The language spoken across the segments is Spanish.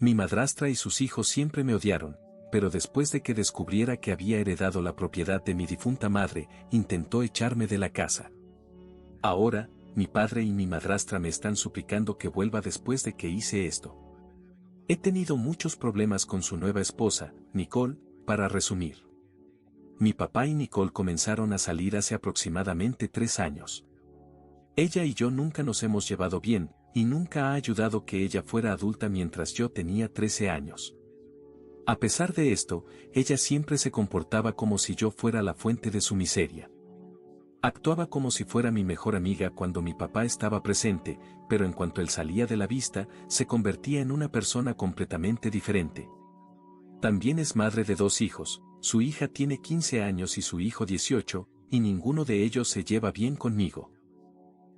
Mi madrastra y sus hijos siempre me odiaron, pero después de que descubriera que había heredado la propiedad de mi difunta madre, intentó echarme de la casa. Ahora, mi padre y mi madrastra me están suplicando que vuelva después de que hice esto. He tenido muchos problemas con su nueva esposa, Nicole, para resumir. Mi papá y Nicole comenzaron a salir hace aproximadamente 3 años. Ella y yo nunca nos hemos llevado bien, y nunca ha ayudado que ella fuera adulta mientras yo tenía 13 años. A pesar de esto, ella siempre se comportaba como si yo fuera la fuente de su miseria. Actuaba como si fuera mi mejor amiga cuando mi papá estaba presente, pero en cuanto él salía de la vista, se convertía en una persona completamente diferente. También es madre de 2 hijos, su hija tiene 15 años y su hijo 18, y ninguno de ellos se lleva bien conmigo.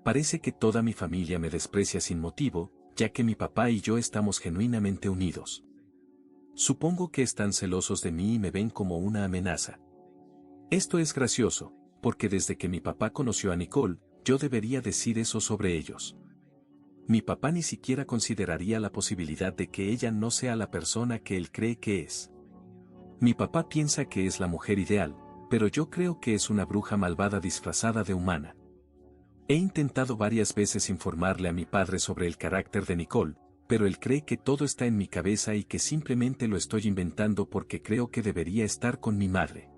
Parece que toda mi familia me desprecia sin motivo, ya que mi papá y yo estamos genuinamente unidos. Supongo que están celosos de mí y me ven como una amenaza. Esto es gracioso, porque desde que mi papá conoció a Nicole, yo debería decir eso sobre ellos. Mi papá ni siquiera consideraría la posibilidad de que ella no sea la persona que él cree que es. Mi papá piensa que es la mujer ideal, pero yo creo que es una bruja malvada disfrazada de humana. He intentado varias veces informarle a mi padre sobre el carácter de Nicole, pero él cree que todo está en mi cabeza y que simplemente lo estoy inventando porque creo que debería estar con mi madre.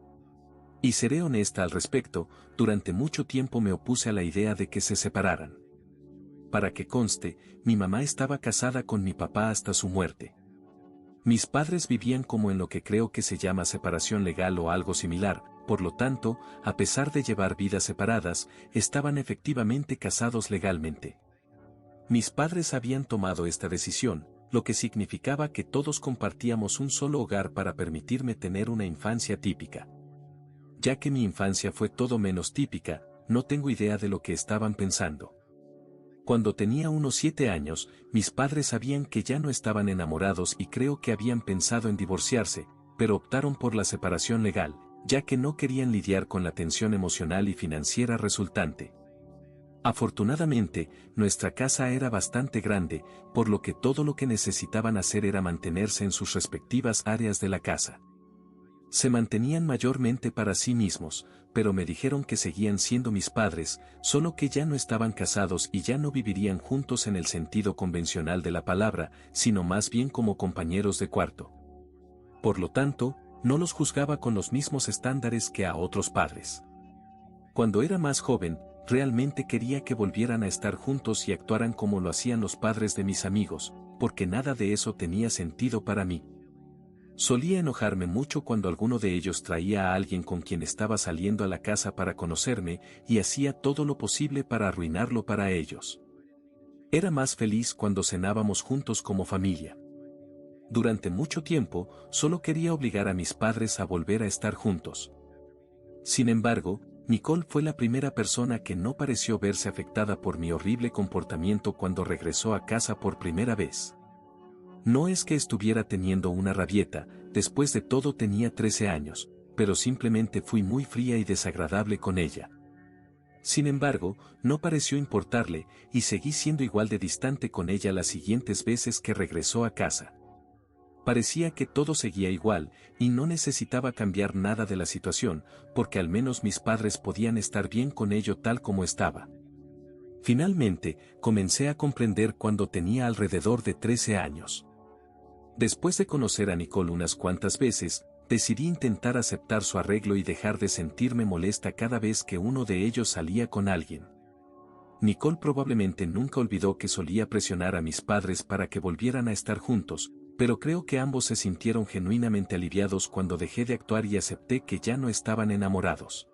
Y seré honesta al respecto, durante mucho tiempo me opuse a la idea de que se separaran. Para que conste, mi mamá estaba casada con mi papá hasta su muerte. Mis padres vivían como en lo que creo que se llama separación legal o algo similar, por lo tanto, a pesar de llevar vidas separadas, estaban efectivamente casados legalmente. Mis padres habían tomado esta decisión, lo que significaba que todos compartíamos un solo hogar para permitirme tener una infancia típica. Ya que mi infancia fue todo menos típica, no tengo idea de lo que estaban pensando. Cuando tenía unos 7 años, mis padres sabían que ya no estaban enamorados y creo que habían pensado en divorciarse, pero optaron por la separación legal, ya que no querían lidiar con la tensión emocional y financiera resultante. Afortunadamente, nuestra casa era bastante grande, por lo que todo lo que necesitaban hacer era mantenerse en sus respectivas áreas de la casa. Se mantenían mayormente para sí mismos, pero me dijeron que seguían siendo mis padres, solo que ya no estaban casados y ya no vivirían juntos en el sentido convencional de la palabra, sino más bien como compañeros de cuarto. Por lo tanto, no los juzgaba con los mismos estándares que a otros padres. Cuando era más joven, realmente quería que volvieran a estar juntos y actuaran como lo hacían los padres de mis amigos, porque nada de eso tenía sentido para mí. Solía enojarme mucho cuando alguno de ellos traía a alguien con quien estaba saliendo a la casa para conocerme y hacía todo lo posible para arruinarlo para ellos. Era más feliz cuando cenábamos juntos como familia. Durante mucho tiempo, solo quería obligar a mis padres a volver a estar juntos. Sin embargo, Nicole fue la primera persona que no pareció verse afectada por mi horrible comportamiento cuando regresó a casa por primera vez. No es que estuviera teniendo una rabieta, después de todo tenía 13 años, pero simplemente fui muy fría y desagradable con ella. Sin embargo, no pareció importarle, y seguí siendo igual de distante con ella las siguientes veces que regresó a casa. Parecía que todo seguía igual, y no necesitaba cambiar nada de la situación, porque al menos mis padres podían estar bien con ello tal como estaba. Finalmente, comencé a comprender cuando tenía alrededor de 13 años. Después de conocer a Nicole unas cuantas veces, decidí intentar aceptar su arreglo y dejar de sentirme molesta cada vez que uno de ellos salía con alguien. Nicole probablemente nunca olvidó que solía presionar a mis padres para que volvieran a estar juntos, pero creo que ambos se sintieron genuinamente aliviados cuando dejé de actuar y acepté que ya no estaban enamorados.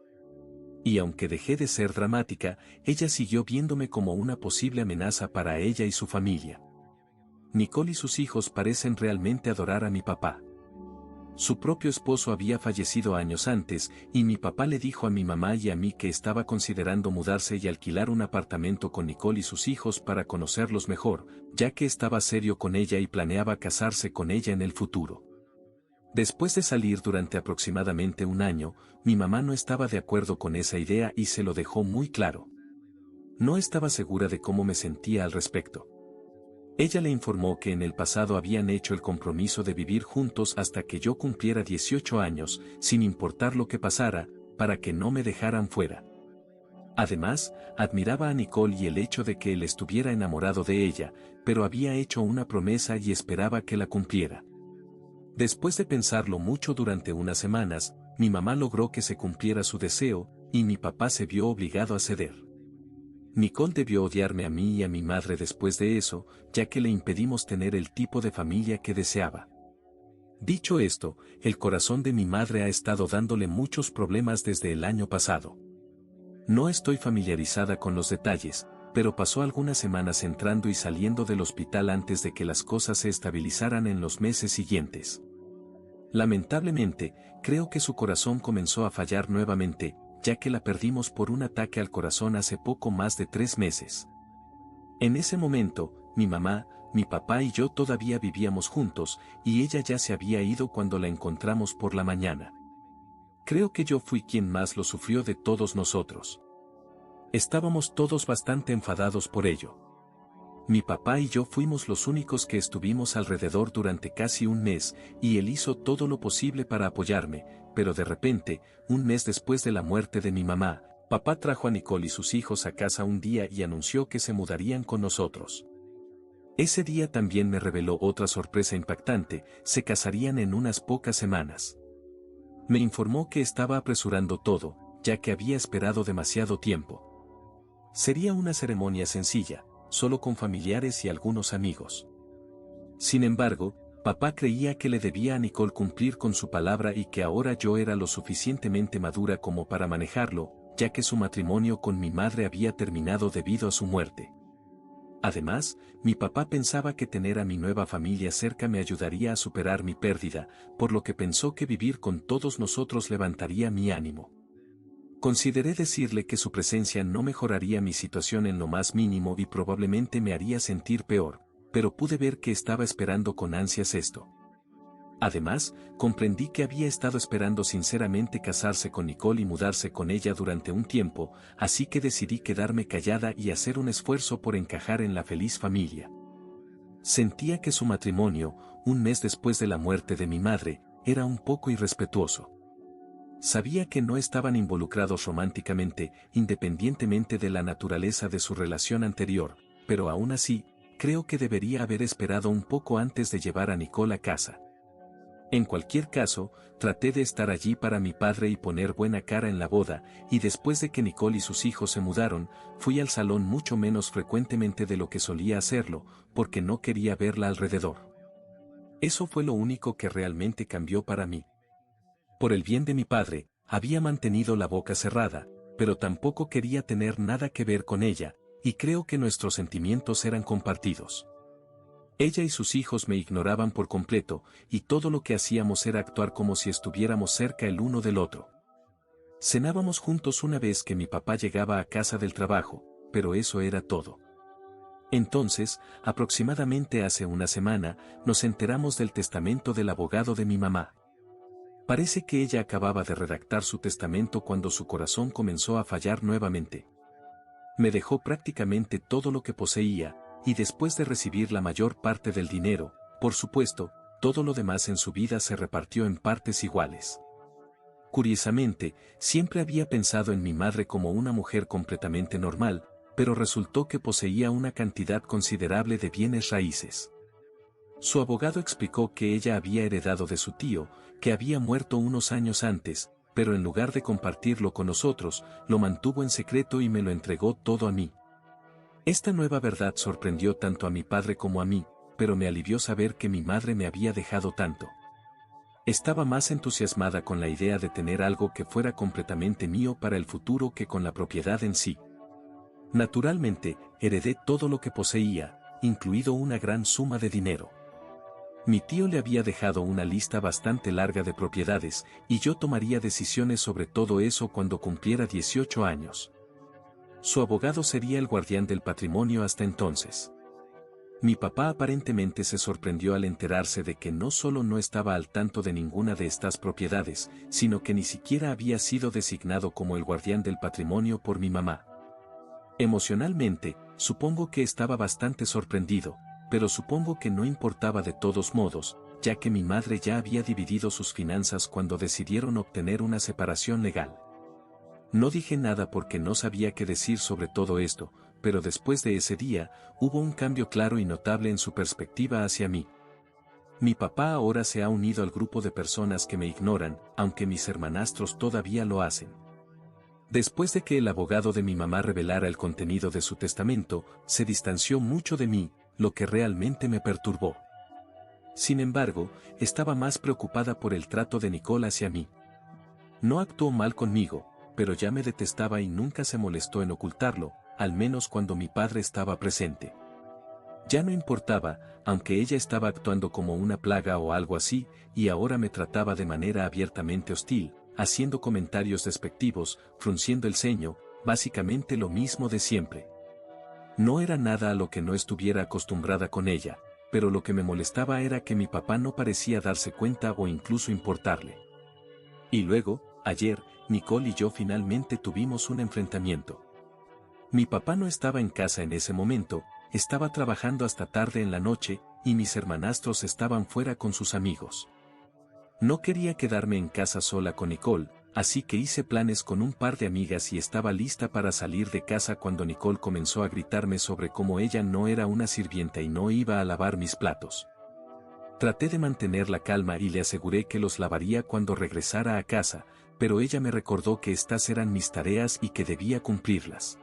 Y aunque dejé de ser dramática, ella siguió viéndome como una posible amenaza para ella y su familia. Nicole y sus hijos parecen realmente adorar a mi papá. Su propio esposo había fallecido años antes, y mi papá le dijo a mi mamá y a mí que estaba considerando mudarse y alquilar un apartamento con Nicole y sus hijos para conocerlos mejor, ya que estaba serio con ella y planeaba casarse con ella en el futuro. Después de salir durante aproximadamente un año, mi mamá no estaba de acuerdo con esa idea y se lo dejó muy claro. No estaba segura de cómo me sentía al respecto. Ella le informó que en el pasado habían hecho el compromiso de vivir juntos hasta que yo cumpliera 18 años, sin importar lo que pasara, para que no me dejaran fuera. Además, admiraba a Nicole y el hecho de que él estuviera enamorado de ella, pero había hecho una promesa y esperaba que la cumpliera. Después de pensarlo mucho durante unas semanas, mi mamá logró que se cumpliera su deseo, y mi papá se vio obligado a ceder. Nicole debió odiarme a mí y a mi madre después de eso, ya que le impedimos tener el tipo de familia que deseaba. Dicho esto, el corazón de mi madre ha estado dándole muchos problemas desde el año pasado. No estoy familiarizada con los detalles, pero pasó algunas semanas entrando y saliendo del hospital antes de que las cosas se estabilizaran en los meses siguientes. Lamentablemente, creo que su corazón comenzó a fallar nuevamente, ya que la perdimos por un ataque al corazón hace poco más de 3 meses. En ese momento, mi mamá, mi papá y yo todavía vivíamos juntos, y ella ya se había ido cuando la encontramos por la mañana. Creo que yo fui quien más lo sufrió de todos nosotros. Estábamos todos bastante enfadados por ello. Mi papá y yo fuimos los únicos que estuvimos alrededor durante casi un mes, y él hizo todo lo posible para apoyarme, pero de repente, un mes después de la muerte de mi mamá, papá trajo a Nicole y sus hijos a casa un día y anunció que se mudarían con nosotros. Ese día también me reveló otra sorpresa impactante: se casarían en unas pocas semanas. Me informó que estaba apresurando todo, ya que había esperado demasiado tiempo. Sería una ceremonia sencilla, solo con familiares y algunos amigos. Sin embargo, papá creía que le debía a Nicole cumplir con su palabra y que ahora yo era lo suficientemente madura como para manejarlo, ya que su matrimonio con mi madre había terminado debido a su muerte. Además, mi papá pensaba que tener a mi nueva familia cerca me ayudaría a superar mi pérdida, por lo que pensó que vivir con todos nosotros levantaría mi ánimo. Consideré decirle que su presencia no mejoraría mi situación en lo más mínimo y probablemente me haría sentir peor, pero pude ver que estaba esperando con ansias esto. Además, comprendí que había estado esperando sinceramente casarse con Nicole y mudarse con ella durante un tiempo, así que decidí quedarme callada y hacer un esfuerzo por encajar en la feliz familia. Sentía que su matrimonio, un mes después de la muerte de mi madre, era un poco irrespetuoso. Sabía que no estaban involucrados románticamente, independientemente de la naturaleza de su relación anterior, pero aún así, creo que debería haber esperado un poco antes de llevar a Nicole a casa. En cualquier caso, traté de estar allí para mi padre y poner buena cara en la boda, y después de que Nicole y sus hijos se mudaron, fui al salón mucho menos frecuentemente de lo que solía hacerlo, porque no quería verla alrededor. Eso fue lo único que realmente cambió para mí. Por el bien de mi padre, había mantenido la boca cerrada, pero tampoco quería tener nada que ver con ella, y creo que nuestros sentimientos eran compartidos. Ella y sus hijos me ignoraban por completo, y todo lo que hacíamos era actuar como si estuviéramos cerca el uno del otro. Cenábamos juntos una vez que mi papá llegaba a casa del trabajo, pero eso era todo. Entonces, aproximadamente hace una semana, nos enteramos del testamento del abogado de mi mamá. Parece que ella acababa de redactar su testamento cuando su corazón comenzó a fallar nuevamente. Me dejó prácticamente todo lo que poseía, y después de recibir la mayor parte del dinero, por supuesto, todo lo demás en su vida se repartió en partes iguales. Curiosamente, siempre había pensado en mi madre como una mujer completamente normal, pero resultó que poseía una cantidad considerable de bienes raíces. Su abogado explicó que ella había heredado de su tío, que había muerto unos años antes, pero en lugar de compartirlo con nosotros, lo mantuvo en secreto y me lo entregó todo a mí. Esta nueva verdad sorprendió tanto a mi padre como a mí, pero me alivió saber que mi madre me había dejado tanto. Estaba más entusiasmada con la idea de tener algo que fuera completamente mío para el futuro que con la propiedad en sí. Naturalmente, heredé todo lo que poseía, incluido una gran suma de dinero. Mi tío le había dejado una lista bastante larga de propiedades, y yo tomaría decisiones sobre todo eso cuando cumpliera 18 años. Su abogado sería el guardián del patrimonio hasta entonces. Mi papá aparentemente se sorprendió al enterarse de que no solo no estaba al tanto de ninguna de estas propiedades, sino que ni siquiera había sido designado como el guardián del patrimonio por mi mamá. Emocionalmente, supongo que estaba bastante sorprendido, pero supongo que no importaba de todos modos, ya que mi madre ya había dividido sus finanzas cuando decidieron obtener una separación legal. No dije nada porque no sabía qué decir sobre todo esto, pero después de ese día, hubo un cambio claro y notable en su perspectiva hacia mí. Mi papá ahora se ha unido al grupo de personas que me ignoran, aunque mis hermanastros todavía lo hacen. Después de que el abogado de mi mamá revelara el contenido de su testamento, se distanció mucho de mí, lo que realmente me perturbó. Sin embargo, estaba más preocupada por el trato de Nicole hacia mí. No actuó mal conmigo, pero ya me detestaba y nunca se molestó en ocultarlo, al menos cuando mi padre estaba presente. Ya no importaba, aunque ella estaba actuando como una plaga o algo así, y ahora me trataba de manera abiertamente hostil, haciendo comentarios despectivos, frunciendo el ceño, básicamente lo mismo de siempre. No era nada a lo que no estuviera acostumbrada con ella, pero lo que me molestaba era que mi papá no parecía darse cuenta o incluso importarle. Y luego, ayer, Nicole y yo finalmente tuvimos un enfrentamiento. Mi papá no estaba en casa en ese momento, estaba trabajando hasta tarde en la noche, y mis hermanastros estaban fuera con sus amigos. No quería quedarme en casa sola con Nicole, así que hice planes con un par de amigas y estaba lista para salir de casa cuando Nicole comenzó a gritarme sobre cómo ella no era una sirvienta y no iba a lavar mis platos. Traté de mantener la calma y le aseguré que los lavaría cuando regresara a casa, pero ella me recordó que estas eran mis tareas y que debía cumplirlas.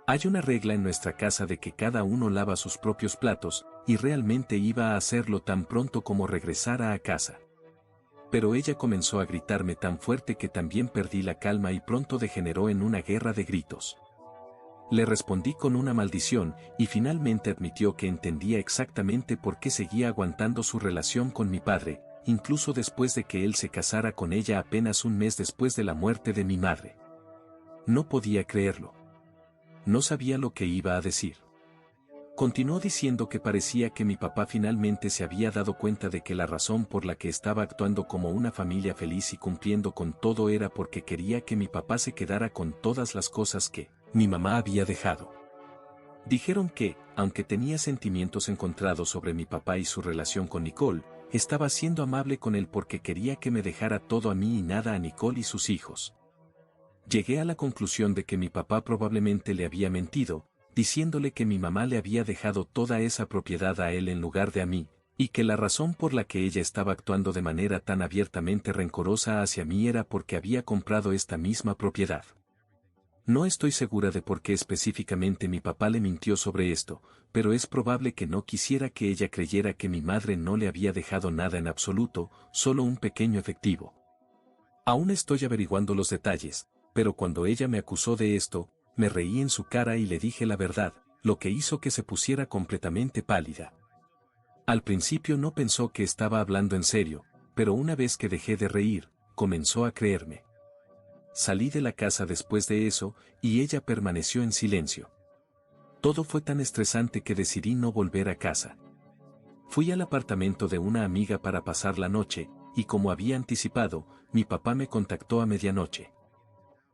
Hay una regla en nuestra casa de que cada uno lava sus propios platos, y realmente iba a hacerlo tan pronto como regresara a casa. Pero ella comenzó a gritarme tan fuerte que también perdí la calma y pronto degeneró en una guerra de gritos. Le respondí con una maldición, y finalmente admitió que entendía exactamente por qué seguía aguantando su relación con mi padre, incluso después de que él se casara con ella apenas un mes después de la muerte de mi madre. No podía creerlo. No sabía lo que iba a decir. Continuó diciendo que parecía que mi papá finalmente se había dado cuenta de que la razón por la que estaba actuando como una familia feliz y cumpliendo con todo era porque quería que mi papá se quedara con todas las cosas que mi mamá había dejado. Dijeron que, aunque tenía sentimientos encontrados sobre mi papá y su relación con Nicole, estaba siendo amable con él porque quería que me dejara todo a mí y nada a Nicole y sus hijos. Llegué a la conclusión de que mi papá probablemente le había mentido, diciéndole que mi mamá le había dejado toda esa propiedad a él en lugar de a mí, y que la razón por la que ella estaba actuando de manera tan abiertamente rencorosa hacia mí era porque había comprado esta misma propiedad. No estoy segura de por qué específicamente mi papá le mintió sobre esto, pero es probable que no quisiera que ella creyera que mi madre no le había dejado nada en absoluto, solo un pequeño efectivo. Aún estoy averiguando los detalles, pero cuando ella me acusó de esto, me reí en su cara y le dije la verdad, lo que hizo que se pusiera completamente pálida. Al principio no pensó que estaba hablando en serio, pero una vez que dejé de reír, comenzó a creerme. Salí de la casa después de eso, y ella permaneció en silencio. Todo fue tan estresante que decidí no volver a casa. Fui al apartamento de una amiga para pasar la noche, y como había anticipado, mi papá me contactó a medianoche.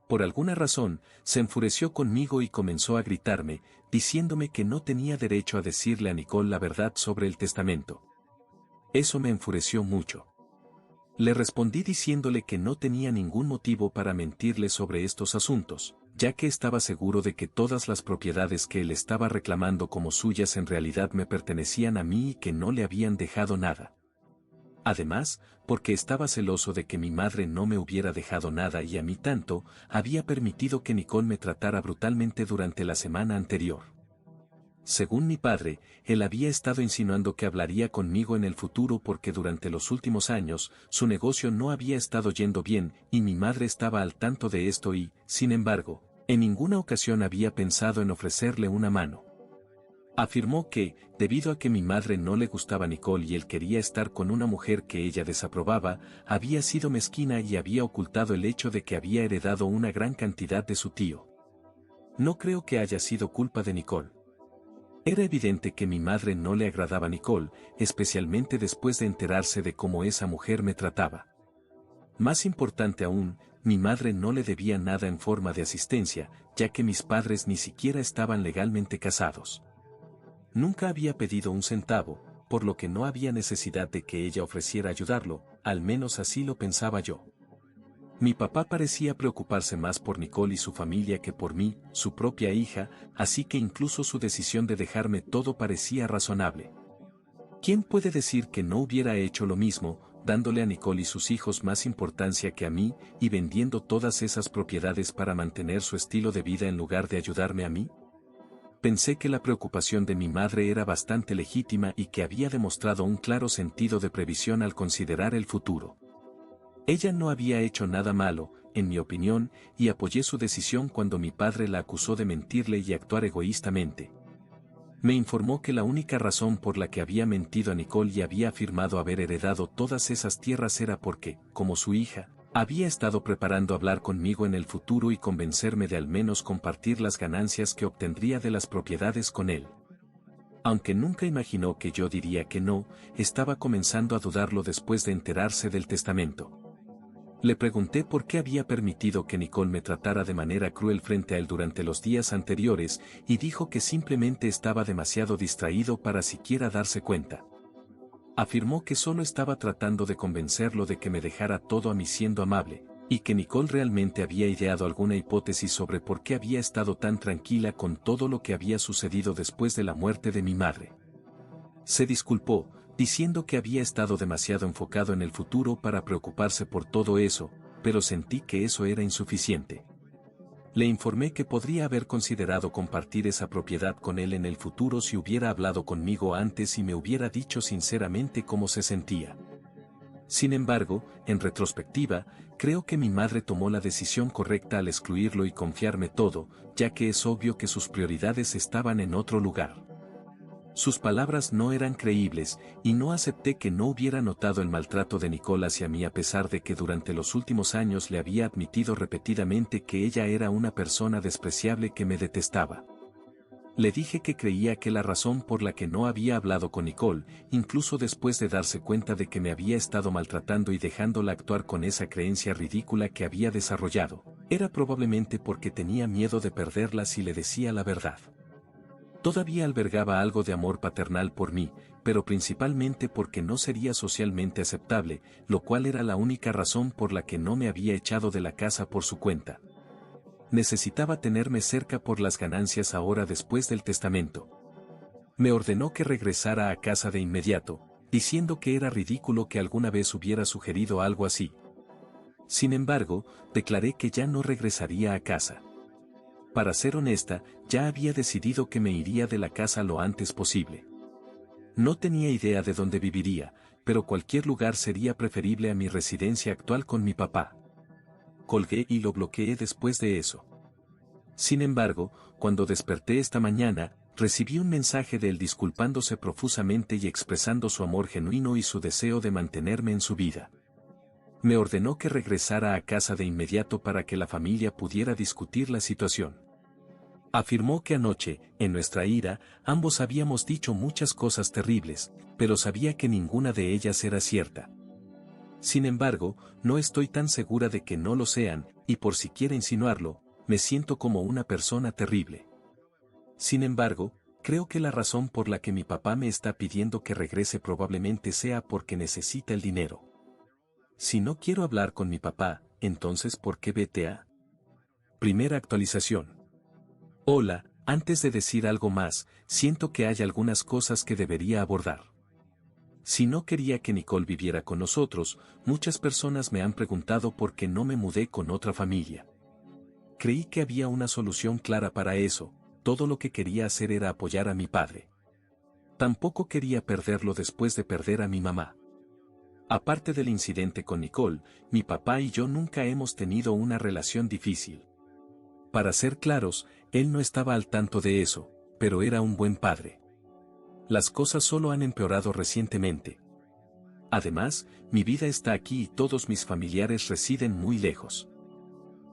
Por alguna razón, se enfureció conmigo y comenzó a gritarme, diciéndome que no tenía derecho a decirle a Nicole la verdad sobre el testamento. Eso me enfureció mucho. Le respondí diciéndole que no tenía ningún motivo para mentirle sobre estos asuntos, ya que estaba seguro de que todas las propiedades que él estaba reclamando como suyas en realidad me pertenecían a mí y que no le habían dejado nada. Además, porque estaba celoso de que mi madre no me hubiera dejado nada y a mí tanto, había permitido que Nicole me tratara brutalmente durante la semana anterior. Según mi padre, él había estado insinuando que hablaría conmigo en el futuro porque durante los últimos años, su negocio no había estado yendo bien, y mi madre estaba al tanto de esto y, sin embargo, en ninguna ocasión había pensado en ofrecerle una mano. Afirmó que, debido a que mi madre no le gustaba Nicole y él quería estar con una mujer que ella desaprobaba, había sido mezquina y había ocultado el hecho de que había heredado una gran cantidad de su tío. No creo que haya sido culpa de Nicole. Era evidente que mi madre no le agradaba a Nicole, especialmente después de enterarse de cómo esa mujer me trataba. Más importante aún, mi madre no le debía nada en forma de asistencia, ya que mis padres ni siquiera estaban legalmente casados. Nunca había pedido un centavo, por lo que no había necesidad de que ella ofreciera ayudarlo, al menos así lo pensaba yo. Mi papá parecía preocuparse más por Nicole y su familia que por mí, su propia hija, así que incluso su decisión de dejarme todo parecía razonable. ¿Quién puede decir que no hubiera hecho lo mismo, dándole a Nicole y sus hijos más importancia que a mí, y vendiendo todas esas propiedades para mantener su estilo de vida en lugar de ayudarme a mí? Pensé que la preocupación de mi madre era bastante legítima y que había demostrado un claro sentido de previsión al considerar el futuro. Ella no había hecho nada malo, en mi opinión, y apoyé su decisión cuando mi padre la acusó de mentirle y actuar egoístamente. Me informó que la única razón por la que había mentido a Nicole y había afirmado haber heredado todas esas tierras era porque, como su hija, había estado preparando hablar conmigo en el futuro y convencerme de al menos compartir las ganancias que obtendría de las propiedades con él. Aunque nunca imaginó que yo diría que no, estaba comenzando a dudarlo después de enterarse del testamento. Le pregunté por qué había permitido que Nicole me tratara de manera cruel frente a él durante los días anteriores, y dijo que simplemente estaba demasiado distraído para siquiera darse cuenta. Afirmó que solo estaba tratando de convencerlo de que me dejara todo a mí siendo amable, y que Nicole realmente había ideado alguna hipótesis sobre por qué había estado tan tranquila con todo lo que había sucedido después de la muerte de mi madre. Se disculpó, diciendo que había estado demasiado enfocado en el futuro para preocuparse por todo eso, pero sentí que eso era insuficiente. Le informé que podría haber considerado compartir esa propiedad con él en el futuro si hubiera hablado conmigo antes y me hubiera dicho sinceramente cómo se sentía. Sin embargo, en retrospectiva, creo que mi madre tomó la decisión correcta al excluirlo y confiarme todo, ya que es obvio que sus prioridades estaban en otro lugar. Sus palabras no eran creíbles, y no acepté que no hubiera notado el maltrato de Nicole hacia mí a pesar de que durante los últimos años le había admitido repetidamente que ella era una persona despreciable que me detestaba. Le dije que creía que la razón por la que no había hablado con Nicole, incluso después de darse cuenta de que me había estado maltratando y dejándola actuar con esa creencia ridícula que había desarrollado, era probablemente porque tenía miedo de perderla si le decía la verdad. Todavía albergaba algo de amor paternal por mí, pero principalmente porque no sería socialmente aceptable, lo cual era la única razón por la que no me había echado de la casa por su cuenta. Necesitaba tenerme cerca por las ganancias ahora después del testamento. Me ordenó que regresara a casa de inmediato, diciendo que era ridículo que alguna vez hubiera sugerido algo así. Sin embargo, declaré que ya no regresaría a casa. Para ser honesta, ya había decidido que me iría de la casa lo antes posible. No tenía idea de dónde viviría, pero cualquier lugar sería preferible a mi residencia actual con mi papá. Colgué y lo bloqueé después de eso. Sin embargo, cuando desperté esta mañana, recibí un mensaje de él disculpándose profusamente y expresando su amor genuino y su deseo de mantenerme en su vida. Me ordenó que regresara a casa de inmediato para que la familia pudiera discutir la situación. Afirmó que anoche, en nuestra ira, ambos habíamos dicho muchas cosas terribles, pero sabía que ninguna de ellas era cierta. Sin embargo, no estoy tan segura de que no lo sean, y por si quiere insinuarlo, me siento como una persona terrible. Sin embargo, creo que la razón por la que mi papá me está pidiendo que regrese probablemente sea porque necesita el dinero. Si no quiero hablar con mi papá, entonces ¿por qué vete a? Primera actualización. Hola, antes de decir algo más, siento que hay algunas cosas que debería abordar. Si no quería que Nicole viviera con nosotros, muchas personas me han preguntado por qué no me mudé con otra familia. Creí que había una solución clara para eso, todo lo que quería hacer era apoyar a mi padre. Tampoco quería perderlo después de perder a mi mamá. Aparte del incidente con Nicole, mi papá y yo nunca hemos tenido una relación difícil. Para ser claros, él no estaba al tanto de eso, pero era un buen padre. Las cosas solo han empeorado recientemente. Además, mi vida está aquí y todos mis familiares residen muy lejos.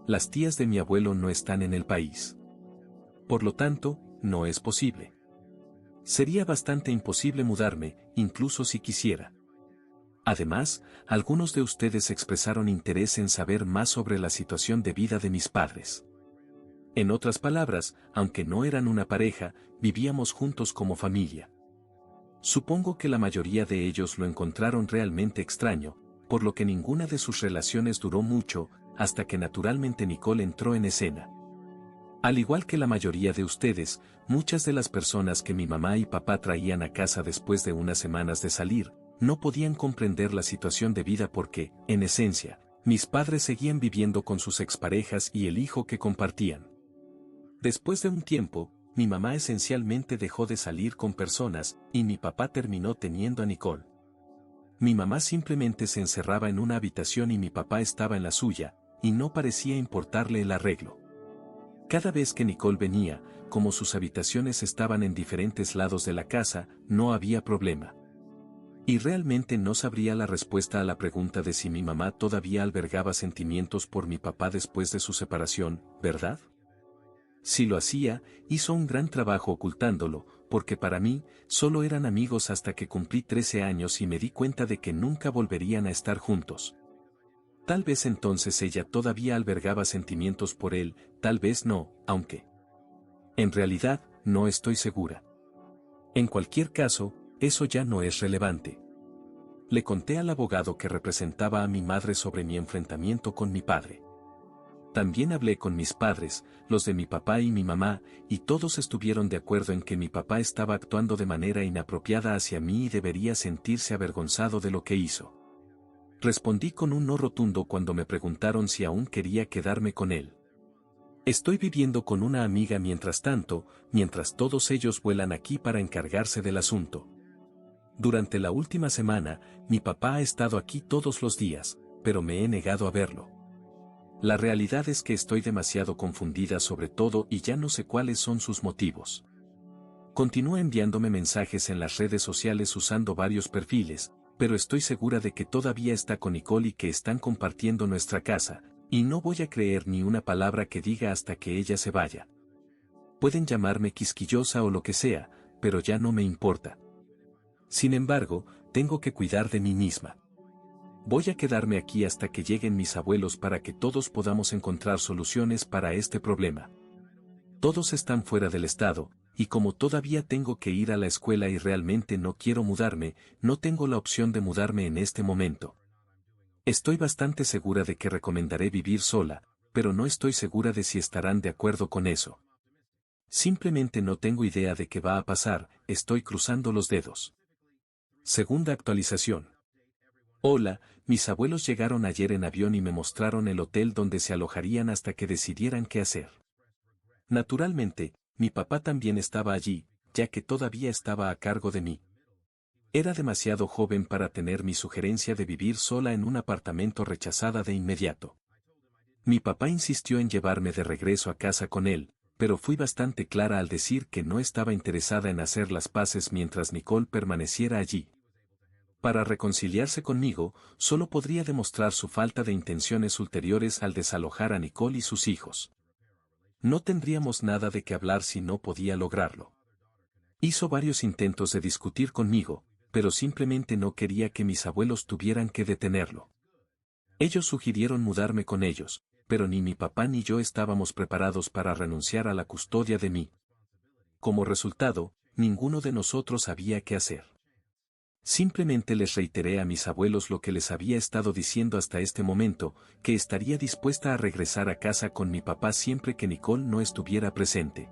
Las tías de mi abuelo no están en el país. Por lo tanto, no es posible. Sería bastante imposible mudarme, incluso si quisiera. Además, algunos de ustedes expresaron interés en saber más sobre la situación de vida de mis padres. En otras palabras, aunque no eran una pareja, vivíamos juntos como familia. Supongo que la mayoría de ellos lo encontraron realmente extraño, por lo que ninguna de sus relaciones duró mucho, hasta que naturalmente Nicole entró en escena. Al igual que la mayoría de ustedes, muchas de las personas que mi mamá y papá traían a casa después de unas semanas de salir, no podían comprender la situación de vida porque, en esencia, mis padres seguían viviendo con sus exparejas y el hijo que compartían. Después de un tiempo, mi mamá esencialmente dejó de salir con personas, y mi papá terminó teniendo a Nicole. Mi mamá simplemente se encerraba en una habitación y mi papá estaba en la suya, y no parecía importarle el arreglo. Cada vez que Nicole venía, como sus habitaciones estaban en diferentes lados de la casa, no había problema. Y realmente no sabría la respuesta a la pregunta de si mi mamá todavía albergaba sentimientos por mi papá después de su separación, ¿verdad? Si lo hacía, hizo un gran trabajo ocultándolo, porque para mí, solo eran amigos hasta que cumplí 13 años y me di cuenta de que nunca volverían a estar juntos. Tal vez entonces ella todavía albergaba sentimientos por él, tal vez no, aunque. En realidad, no estoy segura. En cualquier caso, eso ya no es relevante. Le conté al abogado que representaba a mi madre sobre mi enfrentamiento con mi padre. También hablé con mis padres, los de mi papá y mi mamá, y todos estuvieron de acuerdo en que mi papá estaba actuando de manera inapropiada hacia mí y debería sentirse avergonzado de lo que hizo. Respondí con un no rotundo cuando me preguntaron si aún quería quedarme con él. Estoy viviendo con una amiga mientras tanto, mientras todos ellos vuelan aquí para encargarse del asunto. Durante la última semana, mi papá ha estado aquí todos los días, pero me he negado a verlo. La realidad es que estoy demasiado confundida sobre todo y ya no sé cuáles son sus motivos. Continúa enviándome mensajes en las redes sociales usando varios perfiles, pero estoy segura de que todavía está con Nicole y que están compartiendo nuestra casa, y no voy a creer ni una palabra que diga hasta que ella se vaya. Pueden llamarme quisquillosa o lo que sea, pero ya no me importa. Sin embargo, tengo que cuidar de mí misma. Voy a quedarme aquí hasta que lleguen mis abuelos para que todos podamos encontrar soluciones para este problema. Todos están fuera del estado, y como todavía tengo que ir a la escuela y realmente no quiero mudarme, no tengo la opción de mudarme en este momento. Estoy bastante segura de que recomendaré vivir sola, pero no estoy segura de si estarán de acuerdo con eso. Simplemente no tengo idea de qué va a pasar, estoy cruzando los dedos. Segunda actualización. Hola, mis abuelos llegaron ayer en avión y me mostraron el hotel donde se alojarían hasta que decidieran qué hacer. Naturalmente, mi papá también estaba allí, ya que todavía estaba a cargo de mí. Era demasiado joven para tener mi sugerencia de vivir sola en un apartamento rechazada de inmediato. Mi papá insistió en llevarme de regreso a casa con él, pero fui bastante clara al decir que no estaba interesada en hacer las paces mientras Nicole permaneciera allí. Para reconciliarse conmigo, solo podría demostrar su falta de intenciones ulteriores al desalojar a Nicole y sus hijos. No tendríamos nada de qué hablar si no podía lograrlo. Hizo varios intentos de discutir conmigo, pero simplemente no quería que mis abuelos tuvieran que detenerlo. Ellos sugirieron mudarme con ellos, pero ni mi papá ni yo estábamos preparados para renunciar a la custodia de mí. Como resultado, ninguno de nosotros sabía qué hacer. Simplemente les reiteré a mis abuelos lo que les había estado diciendo hasta este momento, que estaría dispuesta a regresar a casa con mi papá siempre que Nicole no estuviera presente.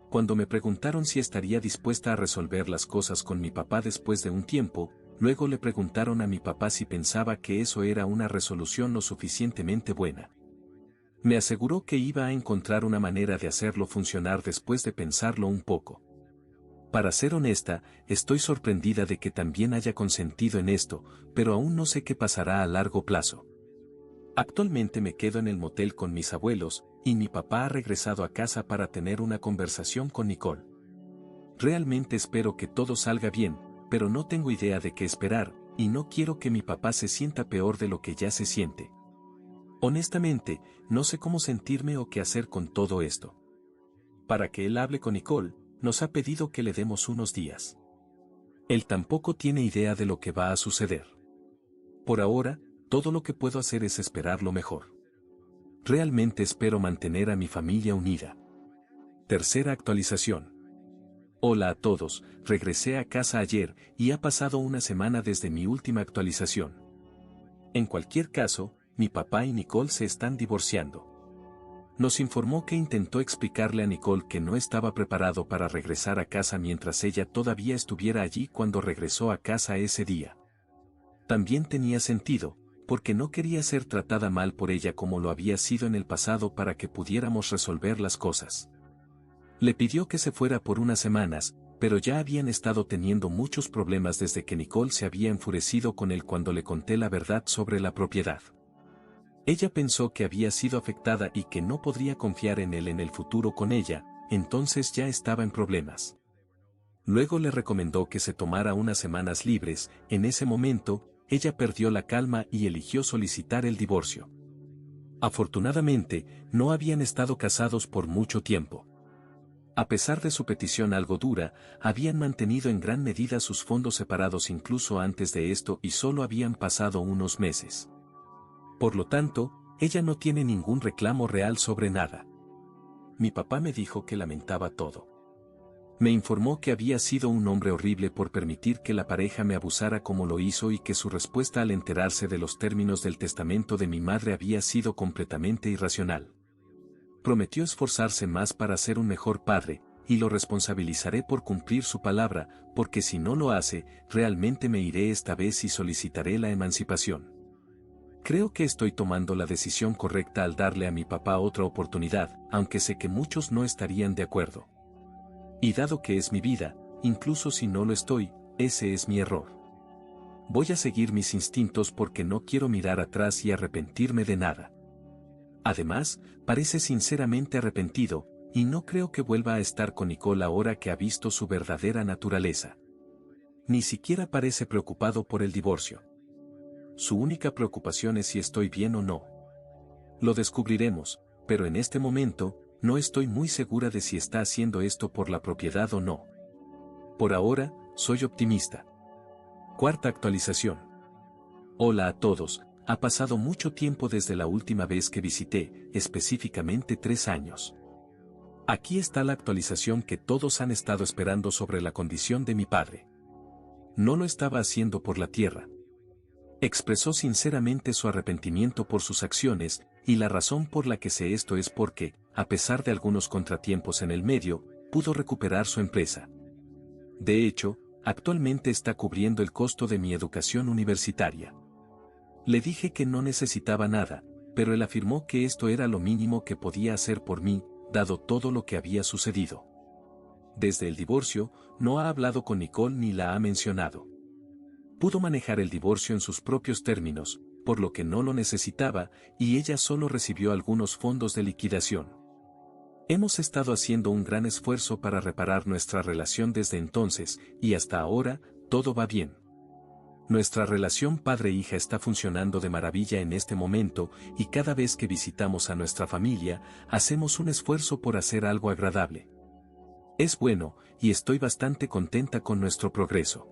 Cuando me preguntaron si estaría dispuesta a resolver las cosas con mi papá después de un tiempo, luego le preguntaron a mi papá si pensaba que eso era una resolución lo suficientemente buena. Me aseguró que iba a encontrar una manera de hacerlo funcionar después de pensarlo un poco. Para ser honesta, estoy sorprendida de que también haya consentido en esto, pero aún no sé qué pasará a largo plazo. Actualmente me quedo en el motel con mis abuelos, y mi papá ha regresado a casa para tener una conversación con Nicole. Realmente espero que todo salga bien, pero no tengo idea de qué esperar, y no quiero que mi papá se sienta peor de lo que ya se siente. Honestamente, no sé cómo sentirme o qué hacer con todo esto. Para que él hable con Nicole, nos ha pedido que le demos unos días. Él tampoco tiene idea de lo que va a suceder. Por ahora, todo lo que puedo hacer es esperar lo mejor. realmente espero mantener a mi familia unida. Tercera actualización. Hola a todos, regresé a casa ayer y ha pasado una semana desde mi última actualización. En cualquier caso, mi papá y Nicole se están divorciando. Nos informó que intentó explicarle a Nicole que no estaba preparado para regresar a casa mientras ella todavía estuviera allí cuando regresó a casa ese día. También tenía sentido, porque no quería ser tratada mal por ella como lo había sido en el pasado para que pudiéramos resolver las cosas. Le pidió que se fuera por unas semanas, pero ya habían estado teniendo muchos problemas desde que Nicole se había enfurecido con él cuando le conté la verdad sobre la propiedad. Ella pensó que había sido afectada y que no podría confiar en él en el futuro con ella, entonces ya estaba en problemas. Luego le recomendó que se tomara unas semanas libres. En ese momento, ella perdió la calma y eligió solicitar el divorcio. Afortunadamente, no habían estado casados por mucho tiempo. A pesar de su petición algo dura, habían mantenido en gran medida sus fondos separados incluso antes de esto y solo habían pasado unos meses. Por lo tanto, ella no tiene ningún reclamo real sobre nada. Mi papá me dijo que lamentaba todo. Me informó que había sido un hombre horrible por permitir que la pareja me abusara como lo hizo y que su respuesta al enterarse de los términos del testamento de mi madre había sido completamente irracional. Prometió esforzarse más para ser un mejor padre, y lo responsabilizaré por cumplir su palabra, porque si no lo hace, realmente me iré esta vez y solicitaré la emancipación. Creo que estoy tomando la decisión correcta al darle a mi papá otra oportunidad, aunque sé que muchos no estarían de acuerdo. Y dado que es mi vida, incluso si no lo estoy, ese es mi error. Voy a seguir mis instintos porque no quiero mirar atrás y arrepentirme de nada. Además, parece sinceramente arrepentido, y no creo que vuelva a estar con Nicole ahora que ha visto su verdadera naturaleza. Ni siquiera parece preocupado por el divorcio. Su única preocupación es si estoy bien o no. Lo descubriremos, pero en este momento, no estoy muy segura de si está haciendo esto por la propiedad o no. Por ahora, soy optimista. Cuarta actualización. Hola a todos. Ha pasado mucho tiempo desde la última vez que visité, específicamente 3 años. Aquí está la actualización que todos han estado esperando sobre la condición de mi padre. No lo estaba haciendo por la tierra. Expresó sinceramente su arrepentimiento por sus acciones, y la razón por la que sé esto es porque, a pesar de algunos contratiempos en el medio, pudo recuperar su empresa. De hecho, actualmente está cubriendo el costo de mi educación universitaria. Le dije que no necesitaba nada, pero él afirmó que esto era lo mínimo que podía hacer por mí, dado todo lo que había sucedido. Desde el divorcio, no ha hablado con Nicole ni la ha mencionado. Pudo manejar el divorcio en sus propios términos, por lo que no lo necesitaba, y ella solo recibió algunos fondos de liquidación. Hemos estado haciendo un gran esfuerzo para reparar nuestra relación desde entonces, y hasta ahora, todo va bien. Nuestra relación padre-hija está funcionando de maravilla en este momento, y cada vez que visitamos a nuestra familia, hacemos un esfuerzo por hacer algo agradable. Es bueno, y estoy bastante contenta con nuestro progreso.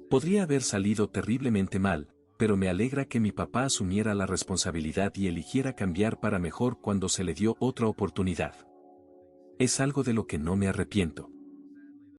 Podría haber salido terriblemente mal, pero me alegra que mi papá asumiera la responsabilidad y eligiera cambiar para mejor cuando se le dio otra oportunidad. Es algo de lo que no me arrepiento.